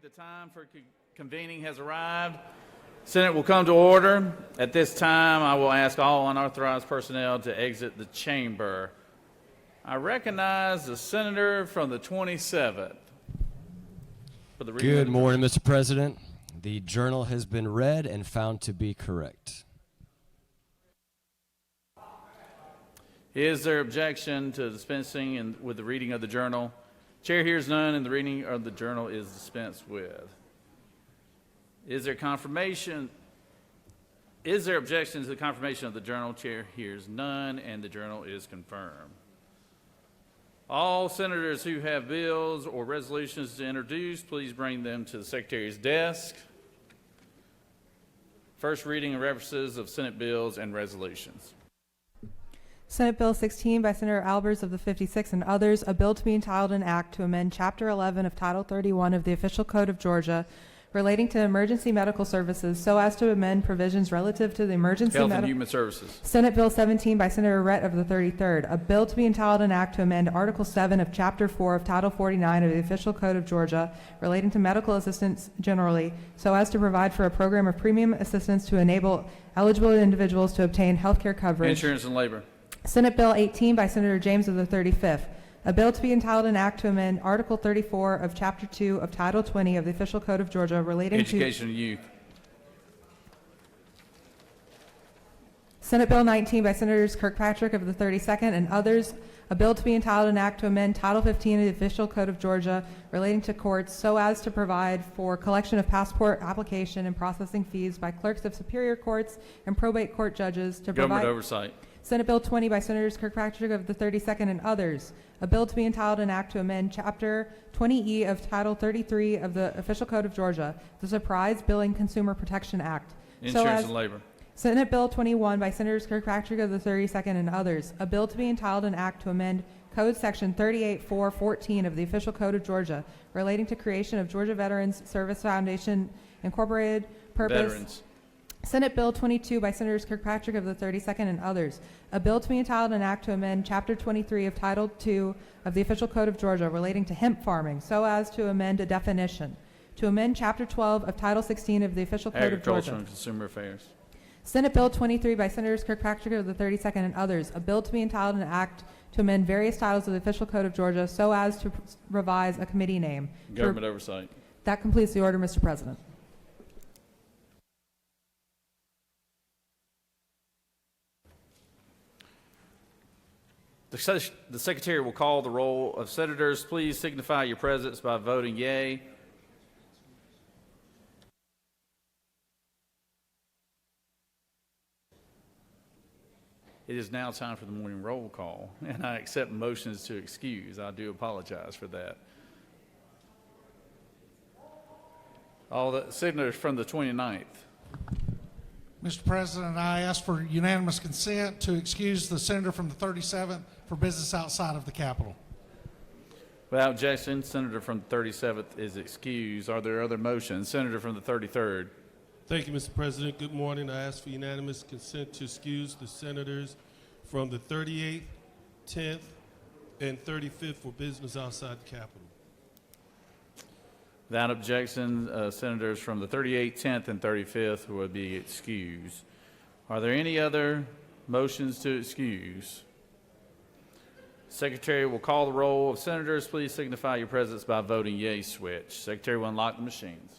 the time for convening has arrived. Senate will come to order. At this time, I will ask all unauthorized personnel to exit the chamber. I recognize the senator from the 27th. For the Good morning, Mr. President. The journal has been read and found to be correct. Is there objection to dispensing with the reading of the journal? Chair hears none, and the reading of the journal is dispensed with. Is there confirmation? Is there objection to the confirmation of the journal? Chair hears none, and the journal is confirmed. All senators who have bills or resolutions to introduce, please bring them to the Secretary's desk. First reading and references of Senate bills and resolutions. Senate Bill 16 by Senator Albers of the 56th and others, a bill to be entitled an act to amend Chapter 11 of Title 31 of the Official Code of Georgia relating to emergency medical services so as to amend provisions relative to the emergency Health and Human Services. Senate Bill 17 by Senator Rett of the 33rd, a bill to be entitled an act to amend Article 7 of Chapter 4 of Title 49 of the Official Code of Georgia relating to medical assistance generally so as to provide for a program of premium assistance to enable eligible individuals to obtain health care coverage. Insurance and Labor. Senate Bill 18 by Senator James of the 35th, a bill to be entitled an act to amend Article 34 of Chapter 2 of Title 20 of the Official Code of Georgia relating Education and Youth. Senate Bill 19 by Senators Kirkpatrick of the 32nd and others, a bill to be entitled an act to amend Title 15 of the Official Code of Georgia relating to courts so as to provide for collection of passport application and processing fees by clerks of superior courts and probate court judges to Government provide Oversight. Senate Bill 20 by Senators Kirkpatrick of the 32nd and others, a bill to be entitled an act to amend Chapter 20E of Title 33 of the Official Code of Georgia, the Surprise Billing Consumer Protection Act. Insurance and Labor. Senate Bill 21 by Senators Kirkpatrick of the 32nd and others, a bill to be entitled an act to amend Code Section 38.4.14 of the Official Code of Georgia relating to creation of Georgia Veterans Service Foundation Incorporated Purpose. Veterans. Senate Bill 22 by Senators Kirkpatrick of the 32nd and others, a bill to be entitled an act to amend Chapter 23 of Title 2 of the Official Code of Georgia relating to hemp farming so as to amend a definition, to amend Chapter 12 of Title 16 of the Official Code of Georgia. Agriculture and Consumer Affairs. Senate Bill 23 by Senators Kirkpatrick of the 32nd and others, a bill to be entitled an act to amend various titles of the Official Code of Georgia so as to revise a committee name. Government Oversight. That completes the order, Mr. President. The Secretary will call the roll of senators. Please signify your presence by voting yea. It is now time for the morning roll call, and I accept motions to excuse. I do apologize for that. All the senators from the 29th. Mr. President, I ask for unanimous consent to excuse the senator from the 37th for business outside of the Capitol. Without objection, senator from the 37th is excused. Are there other motions? Senator from the 33rd. Thank you, Mr. President. Good morning. I ask for unanimous consent to excuse the senators from the 38th, 10th, and 35th for business outside the Capitol. Without objection, senators from the 38th, 10th, and 35th would be excused. Are there any other motions to excuse? Secretary will call the roll of senators. Please signify your presence by voting yea switch. Secretary will unlock the machines.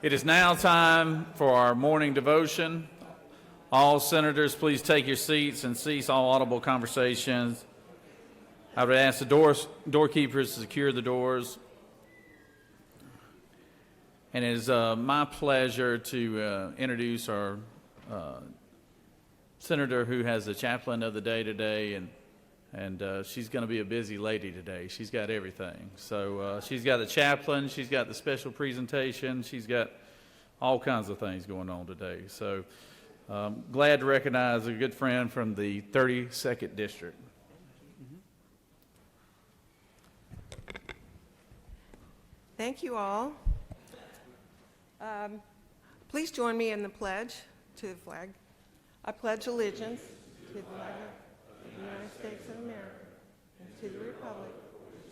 It is now time for our morning devotion. All senators, please take your seats and cease all audible conversations. I would ask the doorkeepers to secure the doors. And it is my pleasure to introduce our senator who has the chaplain of the day today, and she's going to be a busy lady today. She's got everything. So she's got the chaplain, she's got the special presentation, she's got all kinds of things going on today. So glad to recognize a good friend from the 32nd District. Thank you all. Please join me in the pledge to the flag. I pledge allegiance to the flag of the United States of America and to the republic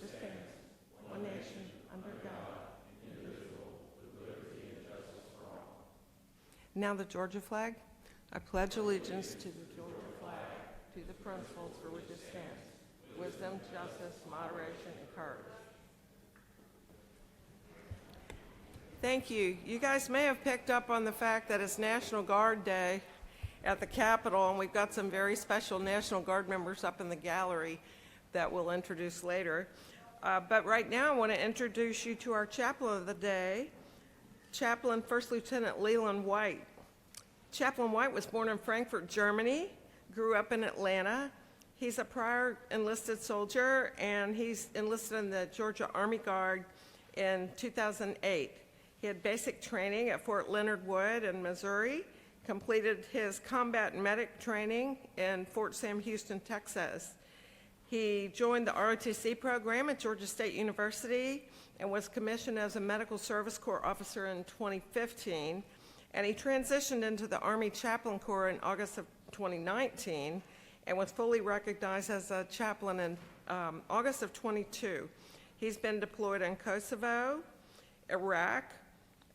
which stands one nation under God, indivisible, with liberty and justice for all. Now the Georgia flag. I pledge allegiance to the Georgia flag, to the principles for which it stands, wisdom, justice, moderation, and courage. Thank you. You guys may have picked up on the fact that it's National Guard Day at the Capitol, and we've got some very special National Guard members up in the gallery that we'll introduce later. But right now I want to introduce you to our chaplain of the day, Chaplain First Lieutenant Leland White. Chaplain White was born in Frankfurt, Germany, grew up in Atlanta. He's a prior enlisted soldier, and he's enlisted in the Georgia Army Guard in 2008. He had basic training at Fort Leonard Wood in Missouri, completed his combat medic training in Fort Sam Houston, Texas. He joined the ROTC program at Georgia State University and was commissioned as a Medical Service Corps officer in 2015. And he transitioned into the Army Chaplain Corps in August of 2019 and was fully recognized as a chaplain in August of 22. He's been deployed in Kosovo, Iraq,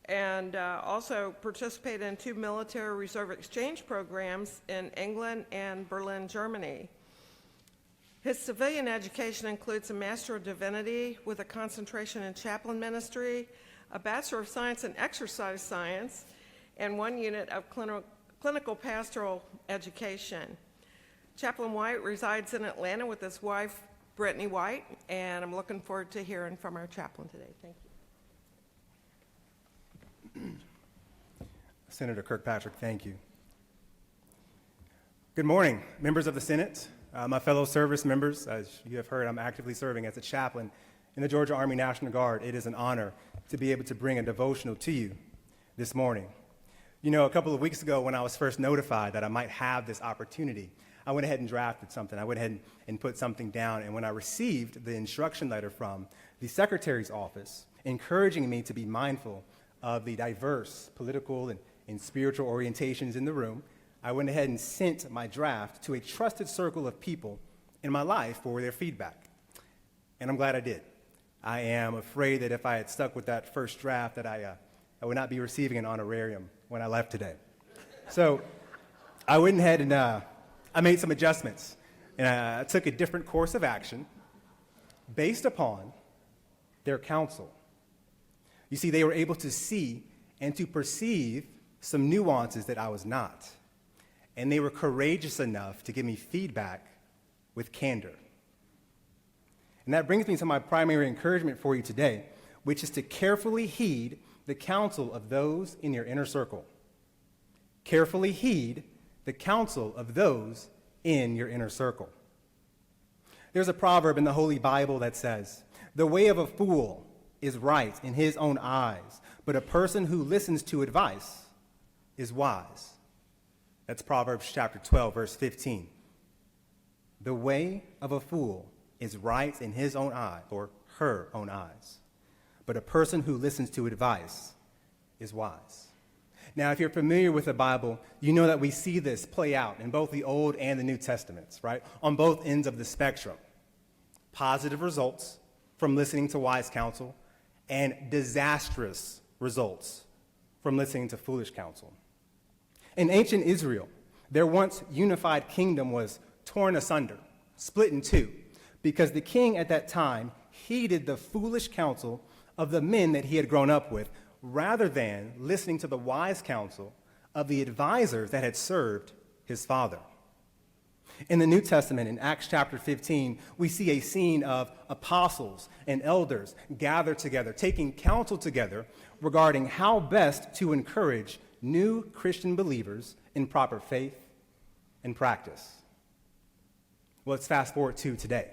and also participated in 2 military reserve exchange programs in England and Berlin, Germany. His civilian education includes a Master of Divinity with a concentration in chaplain ministry, a Bachelor of Science in Exercise Science, and 1 unit of clinical pastoral education. Chaplain White resides in Atlanta with his wife, Brittany White, and I'm looking forward to hearing from our chaplain today. Thank you. Senator Kirkpatrick, thank you. Good morning, members of the Senate, my fellow service members. As you have heard, I'm actively serving as a chaplain in the Georgia Army National Guard. It is an honor to be able to bring a devotional to you this morning. You know, a couple of weeks ago when I was first notified that I might have this opportunity, I went ahead and drafted something. I went ahead and put something down, and when I received the instruction letter from the Secretary's office encouraging me to be mindful of the diverse political and spiritual orientations in the room, I went ahead and sent my draft to a trusted circle of people in my life for their feedback. And I'm glad I did. I am afraid that if I had stuck with that first draft that I would not be receiving an honorarium when I left today. So I went ahead and I made some adjustments, and I took a different course of action based upon their counsel. You see, they were able to see and to perceive some nuances that I was not. And they were courageous enough to give me feedback with candor. And that brings me to my primary encouragement for you today, which is to carefully heed the counsel of those in your inner circle. Carefully heed the counsel of those in your inner circle. There's a proverb in the Holy Bible that says, "The way of a fool is right in his own eyes, but a person who listens to advice is wise." That's Proverbs chapter 12, verse 15. The way of a fool is right in his own eye, or her own eyes, but a person who listens to advice is wise. Now, if you're familiar with the Bible, you know that we see this play out in both the Old and the New Testaments, right? On both ends of the spectrum. Positive results from listening to wise counsel, and disastrous results from listening to foolish counsel. In ancient Israel, their once unified kingdom was torn asunder, split in two, because the king at that time heeded the foolish counsel of the men that he had grown up with, rather than listening to the wise counsel of the advisors that had served his father. In the New Testament, in Acts chapter 15, we see a scene of apostles and elders gathered together, taking counsel together regarding how best to encourage new Christian believers in proper faith and practice. Well, let's fast forward to today.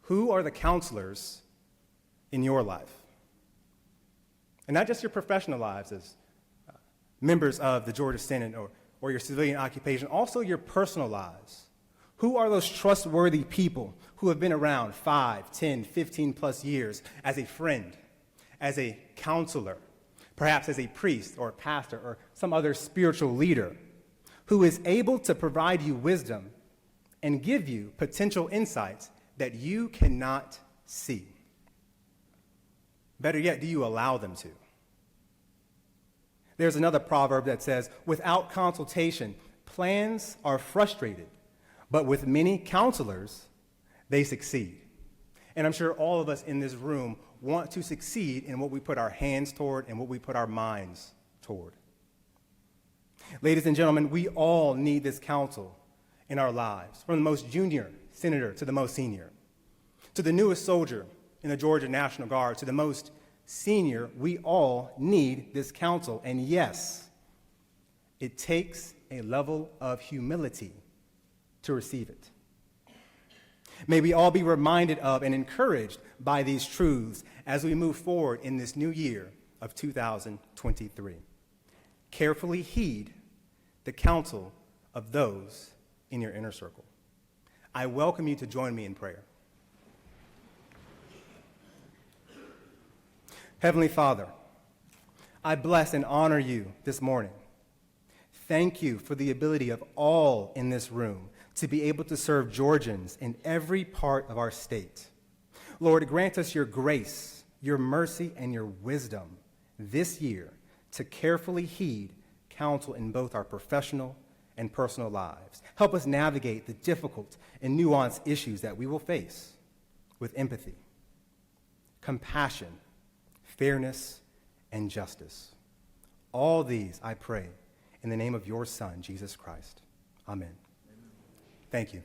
Who are the counselors in your life? And not just your professional lives as members of the Georgia Senate or your civilian occupation, also your personal lives. Who are those trustworthy people who have been around 5, 10, 15 plus years as a friend, as a counselor, perhaps as a priest or a pastor or some other spiritual leader who is able to provide you wisdom and give you potential insights that you cannot see? Better yet, do you allow them to? There's another proverb that says, without consultation, plans are frustrated, but with many counselors, they succeed. And I'm sure all of us in this room want to succeed in what we put our hands toward and what we put our minds toward. Ladies and gentlemen, we all need this counsel in our lives, from the most junior senator to the most senior, to the newest soldier in the Georgia National Guard, to the most senior. We all need this counsel. And yes, it takes a level of humility to receive it. May we all be reminded of and encouraged by these truths as we move forward in this new year of 2023. Carefully heed the counsel of those in your inner circle. I welcome you to join me in prayer. Heavenly Father, I bless and honor you this morning. Thank you for the ability of all in this room to be able to serve Georgians in every part of our state. Lord, grant us your grace, your mercy, and your wisdom this year to carefully heed counsel in both our professional and personal lives. Help us navigate the difficult and nuanced issues that we will face with empathy, compassion, fairness, and justice. All these, I pray, in the name of your Son, Jesus Christ. Amen. Thank you.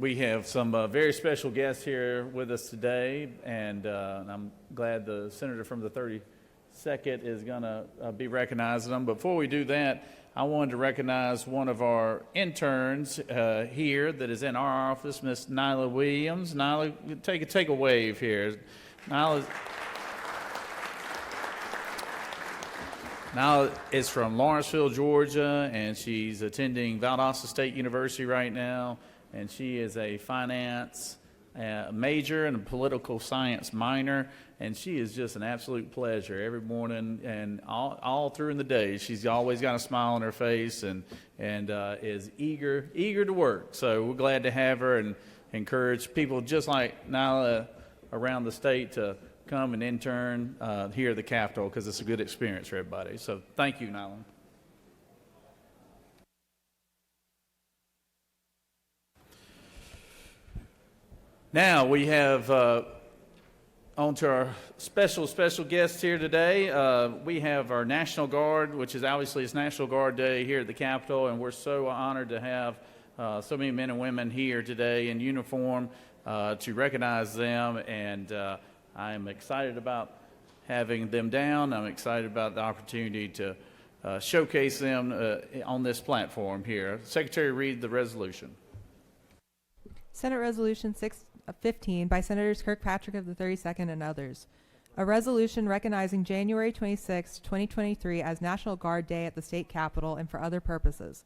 we have some very special guests here with us today, and I'm glad the senator from the 32nd is going to be recognizing them. Before we do that, I wanted to recognize one of our interns here that is in our office, Miss Nyla Williams. Nyla, take a wave here. Nyla is from Lawrenceville, Georgia, and she's attending Valdosta State University right now, and she is a finance major and a political science minor, and she is just an absolute pleasure every morning and all through in the day. She's always got a smile on her face and is eager to work. So we're glad to have her and encourage people just like Nyla around the state to come and intern here at the Capitol, because it's a good experience for everybody. So thank you, Nyla. Now we have on to our special guests here today. We have our National Guard, which is obviously it's National Guard Day here at the Capitol, and we're so honored to have so many men and women here today in uniform to recognize them, and I'm excited about having them down. I'm excited about the opportunity to showcase them on this platform here. Secretary, read the resolution. Senate Resolution 615 by Senators Kirkpatrick of the 32nd and others. A resolution recognizing January 26, 2023 as National Guard Day at the state capitol and for other purposes.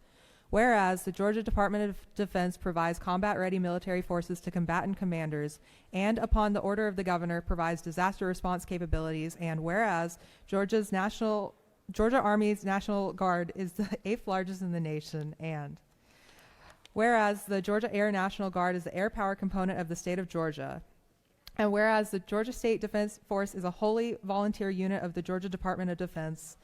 Whereas the Georgia Department of Defense provides combat-ready military forces to combatant commanders, and upon the order of the governor provides disaster response capabilities, and whereas Georgia Army's National Guard is the 8th largest in the nation, and whereas the Georgia Air National Guard is the air power component of the state of Georgia, and whereas the Georgia State Defense Force is a wholly volunteer unit of the Georgia Department of Defense.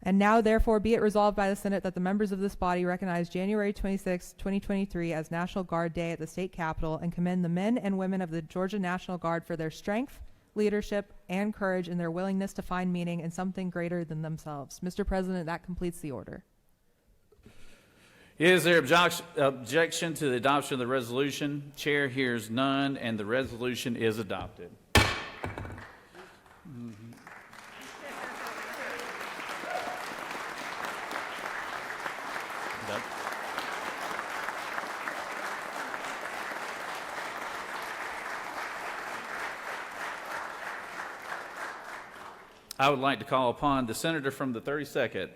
And now, therefore, be it resolved by the Senate that the members of this body recognize January 26, 2023 as National Guard Day at the state capitol and commend the men and women of the Georgia National Guard for their strength, leadership, and courage in their willingness to find meaning in something greater than themselves. Mr. President, that completes the order. Is there objection to the adoption of the resolution? Chair hears none, and the resolution is adopted. I would like to call upon the senator from the 32nd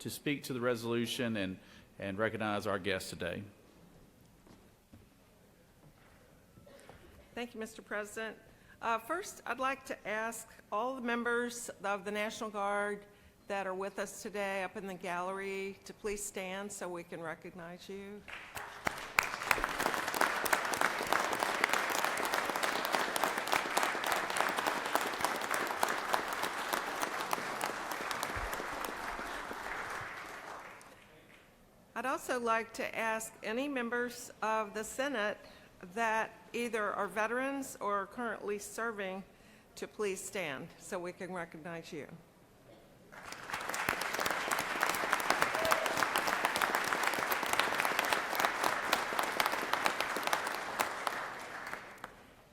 to speak to the resolution and recognize our guest today. Thank you, Mr. President. First, I'd like to ask all the members of the National Guard that are with us today up in the gallery to please stand so we can recognize you. I'd also like to ask any members of the Senate that either are veterans or are currently serving to please stand so we can recognize you.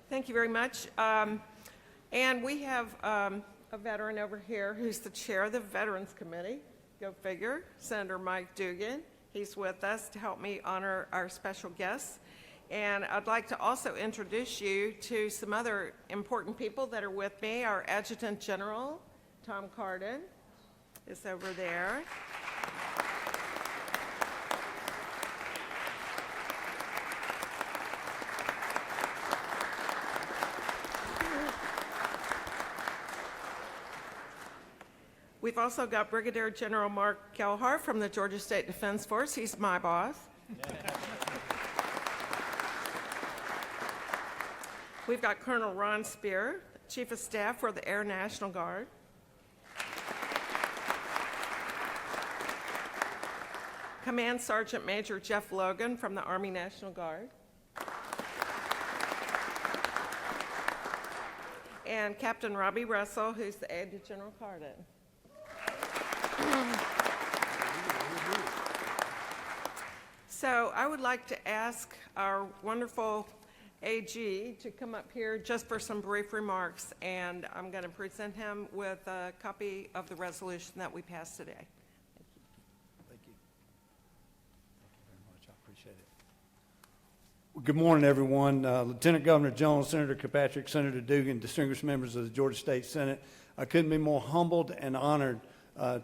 Thank you very much. And we have a veteran over here who's the chair of the Veterans Committee. Go figure, Senator Mike Dugan. He's with us to help me honor our special guests. And I'd like to also introduce you to some other important people that are with me. Our Adjutant General, Tom Carden, is over there. We've also got Brigadier General Mark Kelhar from the Georgia State Defense Force. He's my boss. We've got Colonel Ron Spear, Chief of Staff for the Air National Guard. Command Sergeant Major Jeff Logan from the Army National Guard. And Captain Robbie Russell, who's the aide to General Carden. So I would like to ask our wonderful AG to come up here just for some brief remarks, and I'm going to present him with a copy of the resolution that we passed today. Thank you. Very much. I appreciate it. Well, good morning, everyone. Lieutenant Governor Jones, Senator Kirkpatrick, Senator Dugan, distinguished members of the Georgia State Senate. I couldn't be more humbled and honored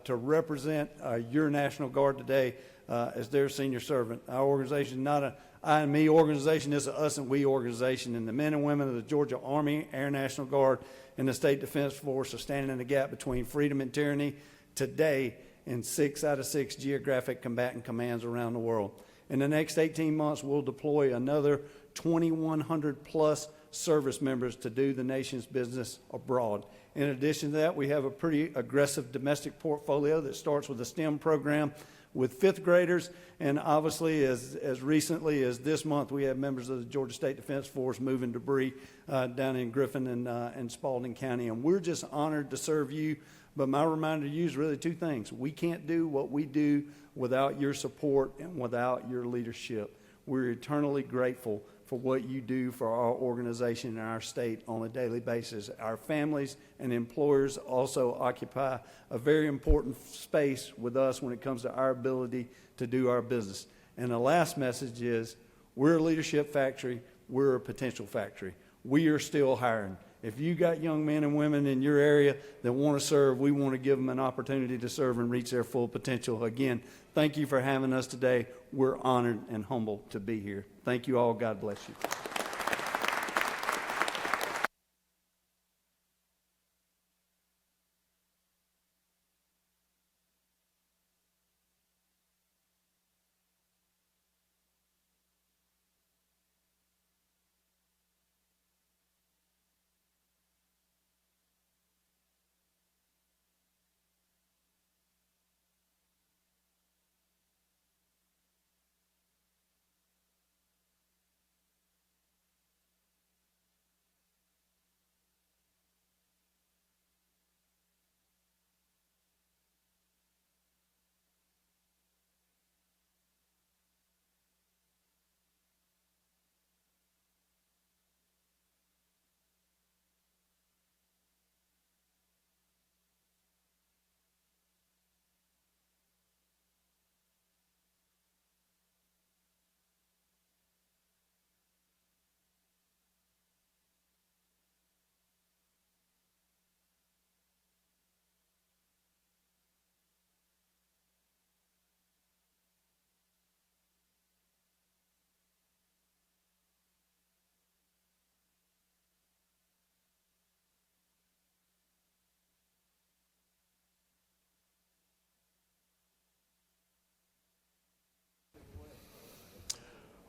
to represent your National Guard today as their senior servant. Our organization is not a I and me organization, it's a us and we organization, and the men and women of the Georgia Army, Air National Guard, and the State Defense Force are standing in the gap between freedom and tyranny today in 6 out of 6 geographic combatant commands around the world. In the next 18 months, we'll deploy another 2,100 plus service members to do the nation's business abroad. In addition to that, we have a pretty aggressive domestic portfolio that starts with a STEM program with fifth graders, and obviously as recently as this month, we have members of the Georgia State Defense Force moving debris down in Griffin and Spalding County, and we're just honored to serve you. But my reminder to you is really two things. We can't do what we do without your support and without your leadership. We're eternally grateful for what you do for our organization and our state on a daily basis. Our families and employers also occupy a very important space with us when it comes to our ability to do our business. And the last message is, we're a leadership factory, we're a potential factory. We are still hiring. If you got young men and women in your area that want to serve, we want to give them an opportunity to serve and reach their full potential. Again, thank you for having us today. We're honored and humbled to be here. Thank you all. God bless you.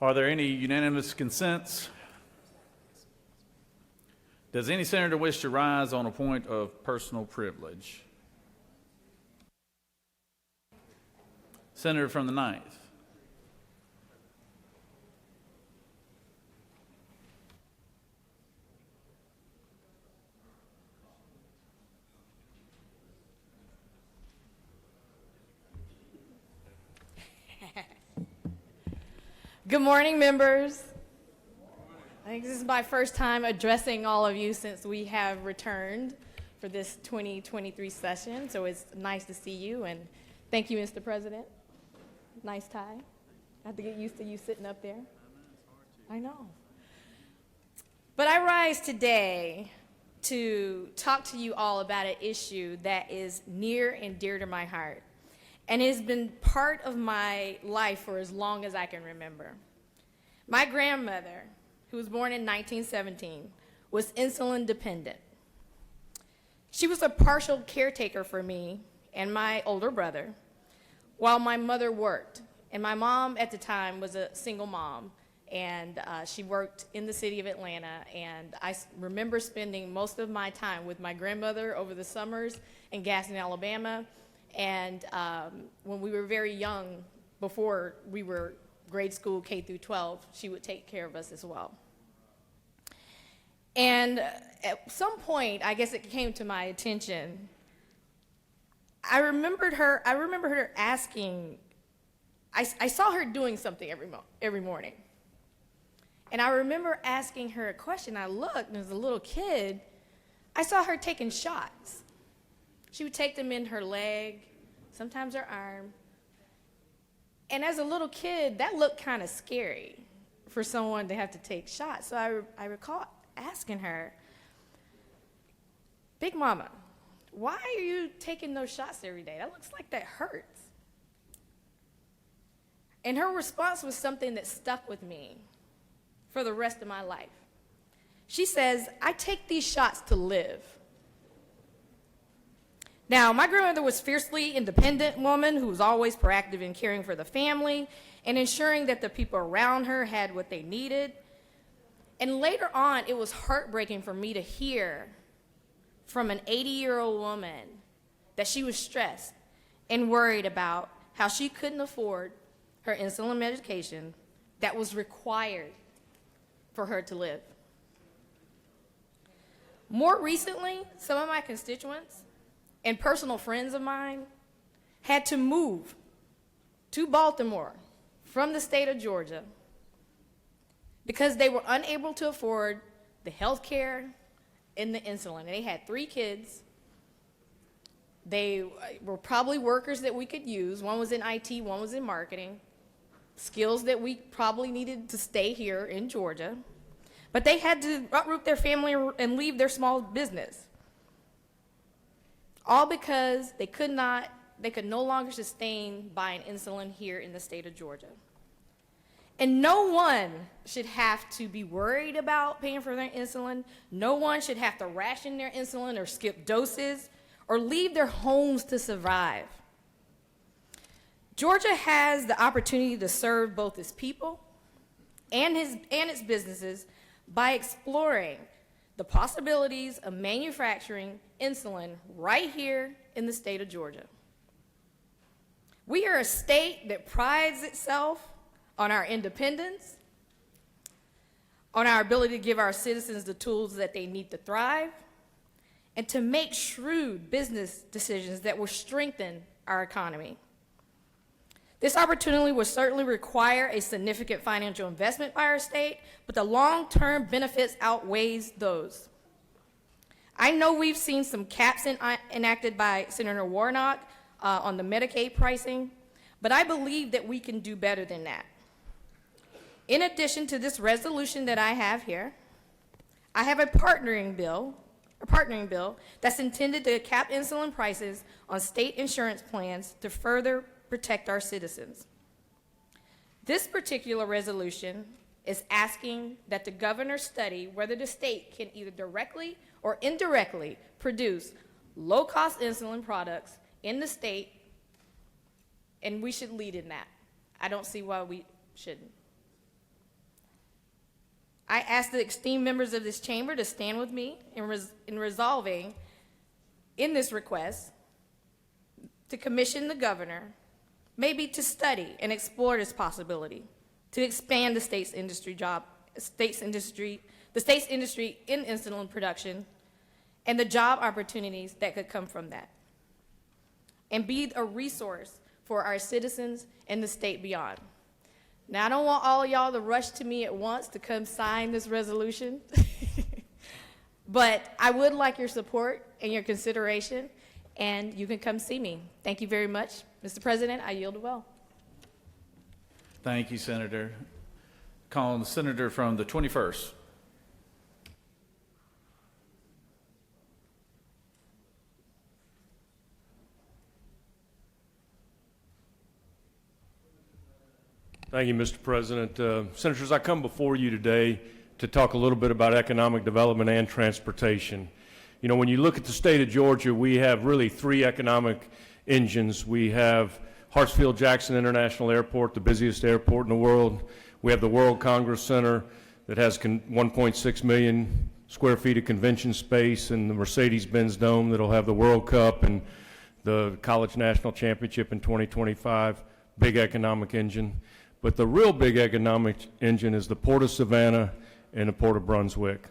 Are there any unanimous consents? Does any senator wish to rise on a point of personal privilege? Senator from the 9th. Good morning, members. I think this is my first time addressing all of you since we have returned for this 2023 session, so it's nice to see you, and thank you, Mr. President. Nice tie. I have to get used to you sitting up there. I know. But I rise today to talk to you all about an issue that is near and dear to my heart, and it has been part of my life for as long as I can remember. My grandmother, who was born in 1917, was insulin dependent. She was a partial caretaker for me and my older brother while my mother worked. And my mom at the time was a single mom, and she worked in the city of Atlanta. And I remember spending most of my time with my grandmother over the summers in Gaston, Alabama. And when we were very young, before we were grade school K through 12, she would take care of us as well. And at some point, I guess it came to my attention, I remembered her asking I saw her doing something every morning. And I remember asking her a question. I looked, and as a little kid, I saw her taking shots. She would take them in her leg, sometimes her arm. And as a little kid, that looked kind of scary for someone to have to take shots. So I recall asking her, Big Mama, why are you taking those shots every day? That looks like that hurts. And her response was something that stuck with me for the rest of my life. She says, I take these shots to live. Now, my grandmother was a fiercely independent woman who was always proactive in caring for the family and ensuring that the people around her had what they needed. And later on, it was heartbreaking for me to hear from an 80-year-old woman that she was stressed and worried about how she couldn't afford her insulin medication that was required for her to live. More recently, some of my constituents and personal friends of mine had to move to Baltimore from the state of Georgia because they were unable to afford the health care and the insulin. And they had 3 kids. They were probably workers that we could use. One was in IT, one was in marketing, skills that we probably needed to stay here in Georgia. But they had to uproot their family and leave their small business. All because they could no longer sustain buying insulin here in the state of Georgia. And no one should have to be worried about paying for their insulin. No one should have to ration their insulin or skip doses or leave their homes to survive. Georgia has the opportunity to serve both its people and its businesses by exploring the possibilities of manufacturing insulin right here in the state of Georgia. We are a state that prides itself on our independence, on our ability to give our citizens the tools that they need to thrive, and to make shrewd business decisions that will strengthen our economy. This opportunity will certainly require a significant financial investment by our state, but the long-term benefits outweighs those. I know we've seen some caps enacted by Senator Warnock on the Medicaid pricing, but I believe that we can do better than that. In addition to this resolution that I have here, I have a partnering bill that's intended to cap insulin prices on state insurance plans to further protect our citizens. This particular resolution is asking that the governor study whether the state can either directly or indirectly produce low-cost insulin products in the state, and we should lead in that. I don't see why we shouldn't. I ask the esteemed members of this chamber to stand with me in resolving in this request to commission the governor maybe to study and explore this possibility to expand the state's industry in insulin production and the job opportunities that could come from that, and be a resource for our citizens and the state beyond. Now, I don't want all of y'all to rush to me at once to come sign this resolution, but I would like your support and your consideration, and you can come see me. Thank you very much. Mr. President, I yield well. Thank you, Senator. Calling the senator from the 21st. Thank you, Mr. President. Senators, I come before you today to talk a little bit about economic development and transportation. You know, when you look at the state of Georgia, we have really 3 economic engines. We have Hartsfield-Jackson International Airport, the busiest airport in the world. We have the World Congress Center that has 1.6 million square feet of convention space, and the Mercedes-Benz Dome that'll have the World Cup and the College National Championship in 2025. Big economic engine. But the real big economic engine is the Port of Savannah and the Port of Brunswick.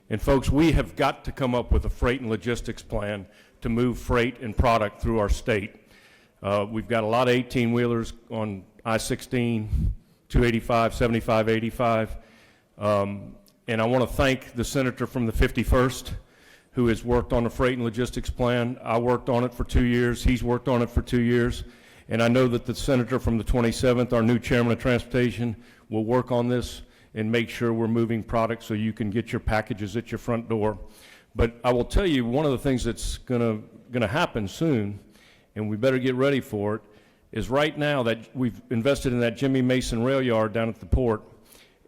And folks, we have got to come up with a freight and logistics plan to move freight and product through our state. We've got a lot of 18-wheelers on I-16, 285, 75, 85. And I want to thank the senator from the 51st who has worked on the freight and logistics plan. I worked on it for 2 years. He's worked on it for 2 years. And I know that the senator from the 27th, our new chairman of transportation, will work on this and make sure we're moving products so you can get your packages at your front door. But I will tell you, one of the things that's going to happen soon, and we better get ready for it, is right now that we've invested in that Jimmy Mason rail yard down at the port,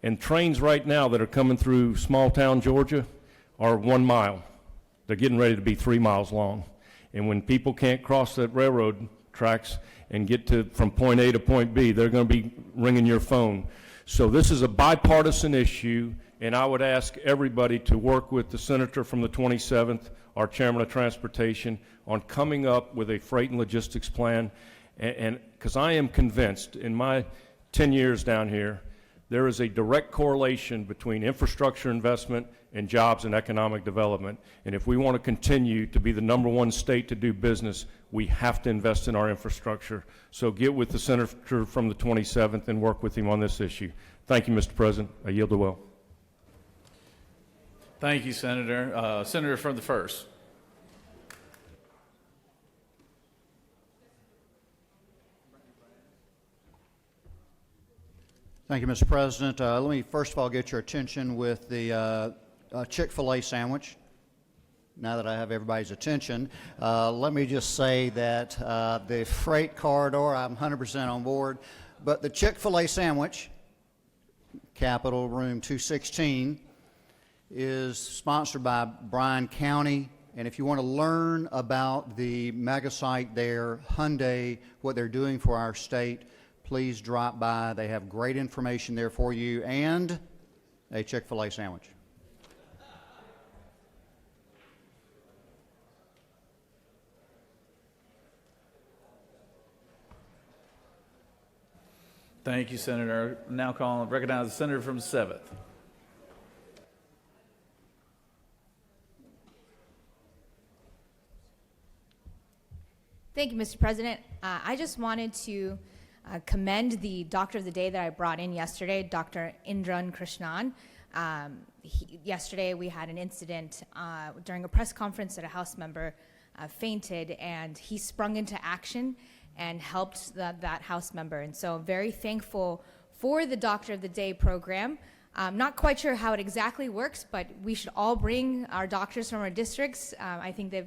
and trains right now that are coming through small town Georgia are 1 mile. They're getting ready to be 3 miles long. And when people can't cross that railroad tracks and get from point A to point B, they're going to be ringing your phone. So this is a bipartisan issue, and I would ask everybody to work with the senator from the 27th, our chairman of transportation, on coming up with a freight and logistics plan. And because I am convinced in my 10 years down here, there is a direct correlation between infrastructure investment and jobs and economic development. And if we want to continue to be the #1 state to do business, we have to invest in our infrastructure. So get with the senator from the 27th and work with him on this issue. Thank you, Mr. President. I yield the will. Thank you, Senator. Senator from the 1st. Thank you, Mr. President. Let me first of all get your attention with the Chick-fil-A sandwich. Now that I have everybody's attention, let me just say that the freight corridor, I'm 100% on board, but the Chick-fil-A sandwich, Capitol Room 216, is sponsored by Bryan County. And if you want to learn about the mega site there, Hyundai, what they're doing for our state, please drop by. They have great information there for you and a Chick-fil-A sandwich. Thank you, Senator. Now recognize the senator from the 7th. Thank you, Mr. President. I just wanted to commend the doctor of the day that I brought in yesterday, Dr. Indran Krishnan. Yesterday we had an incident during a press conference that a House member fainted, and he sprung into action and helped that House member. And so I'm very thankful for the Doctor of the Day program. I'm not quite sure how it exactly works, but we should all bring our doctors from our districts. I think they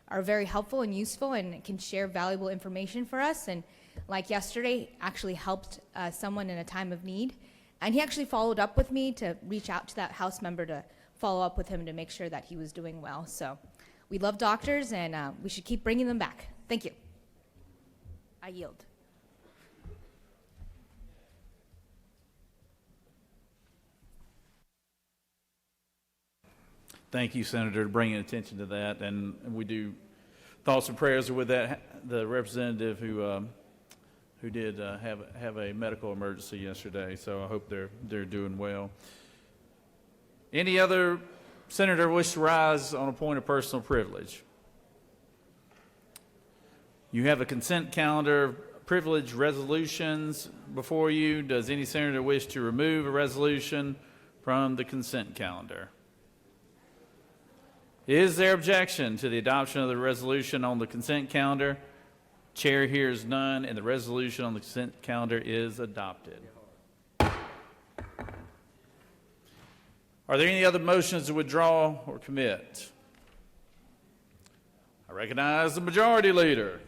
are very helpful and useful and can share valuable information for us. And like yesterday, actually helped someone in a time of need. And he actually followed up with me to reach out to that House member to follow up with him to make sure that he was doing well. So we love doctors, and we should keep bringing them back. Thank you. I yield. Thank you, Senator, for bringing attention to that. And we do thoughts and prayers with that, the representative who did have a medical emergency yesterday. So I hope they're doing well. Any other senator wish to rise on a point of personal privilege? You have a consent calendar, privilege resolutions before you. Does any senator wish to remove a resolution from the consent calendar? Is there objection to the adoption of the resolution on the consent calendar? Chair hears none, and the resolution on the consent calendar is adopted. Are there any other motions to withdraw or commit? I recognize the majority leader.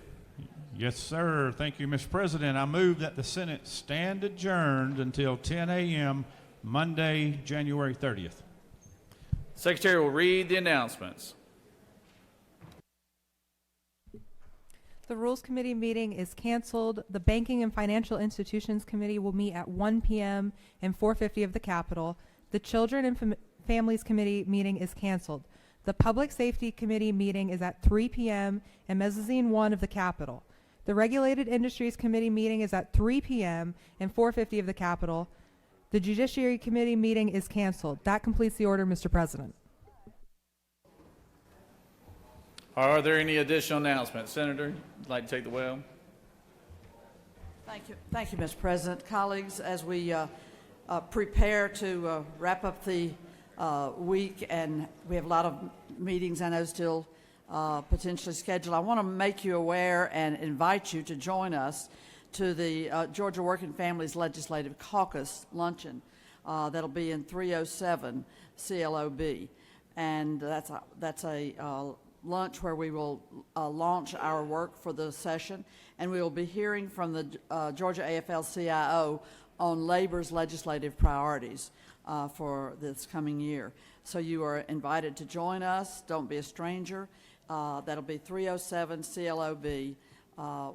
Yes, sir. Thank you, Mr. President. I move that the Senate stand adjourned until 10 a.m. Monday, January 30th. Secretary will read the announcements. The Rules Committee meeting is canceled. The Banking and Financial Institutions Committee will meet at 1 p.m. in 450 of the Capitol. The Children and Families Committee meeting is canceled. The Public Safety Committee meeting is at 3 p.m. in Mezzanine 1 of the Capitol. The Regulated Industries Committee meeting is at 3 p.m. in 450 of the Capitol. The Judiciary Committee meeting is canceled. That completes the order, Mr. President. Are there any additional announcements? Senator, you'd like to take the well? Thank you, Mr. President. Colleagues, as we prepare to wrap up the week, and we have a lot of meetings I know still potentially scheduled, I want to make you aware and invite you to join us to the Georgia Working Families Legislative Caucus Luncheon. That'll be in 307 CLOB, and that's a lunch where we will launch our work for the session, and we will be hearing from the Georgia AFL-CIO on labor's legislative priorities for this coming year. So you are invited to join us. Don't be a stranger. That'll be 307 CLOB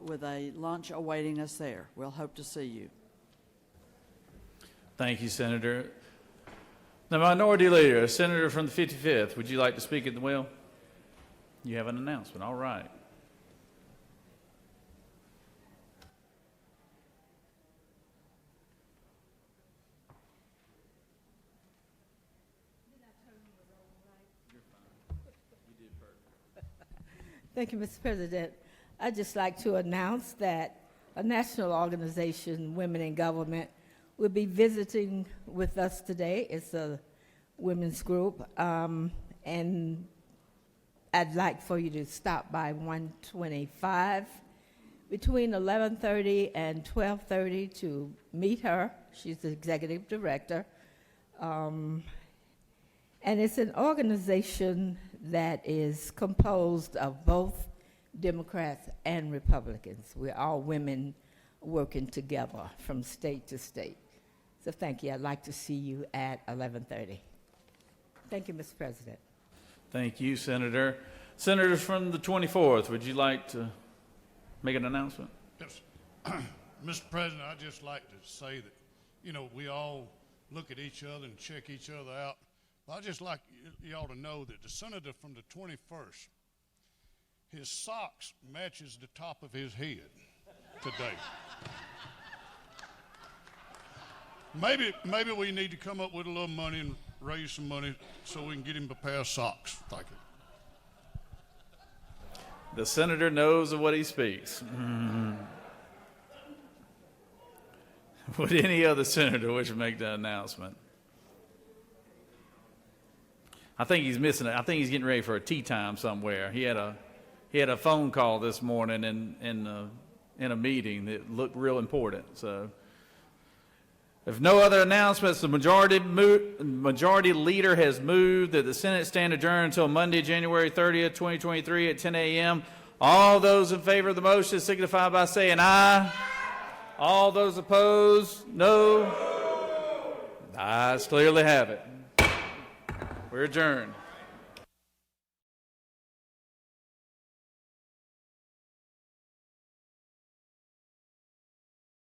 with a lunch awaiting us there. We'll hope to see you. Thank you, Senator. The Minority Leader, Senator from the 55th, would you like to speak at the wheel? You have an announcement. All right. Thank you, Mr. President. I'd just like to announce that a national organization, Women in Government, will be visiting with us today. It's a women's group, and I'd like for you to stop by 125 between 11:30 and 12:30 to meet her. She's the executive director. And it's an organization that is composed of both Democrats and Republicans. We're all women working together from state to state. So thank you. I'd like to see you at 11:30. Thank you, Mr. President. Thank you, Senator. Senators from the 24th, would you like to make an announcement? Yes. Mr. President, I'd just like to say that, you know, we all look at each other and check each other out. But I'd just like y'all to know that the senator from the 21st, his socks matches the top of his head today. Maybe we need to come up with a little money and raise some money so we can get him a pair of socks. Thank you. The senator knows of what he speaks. Would any other senator wish to make that announcement? I think he's missing it. I think he's getting ready for a tea time somewhere. He had a phone call this morning in a meeting that looked real important. So, if no other announcements, the majority leader has moved that the Senate stand adjourned until Monday, January 30th, 2023 at 10 a.m. All those in favor of the motion signify by saying aye. All those opposed, no. The ayes clearly have it. We're adjourned.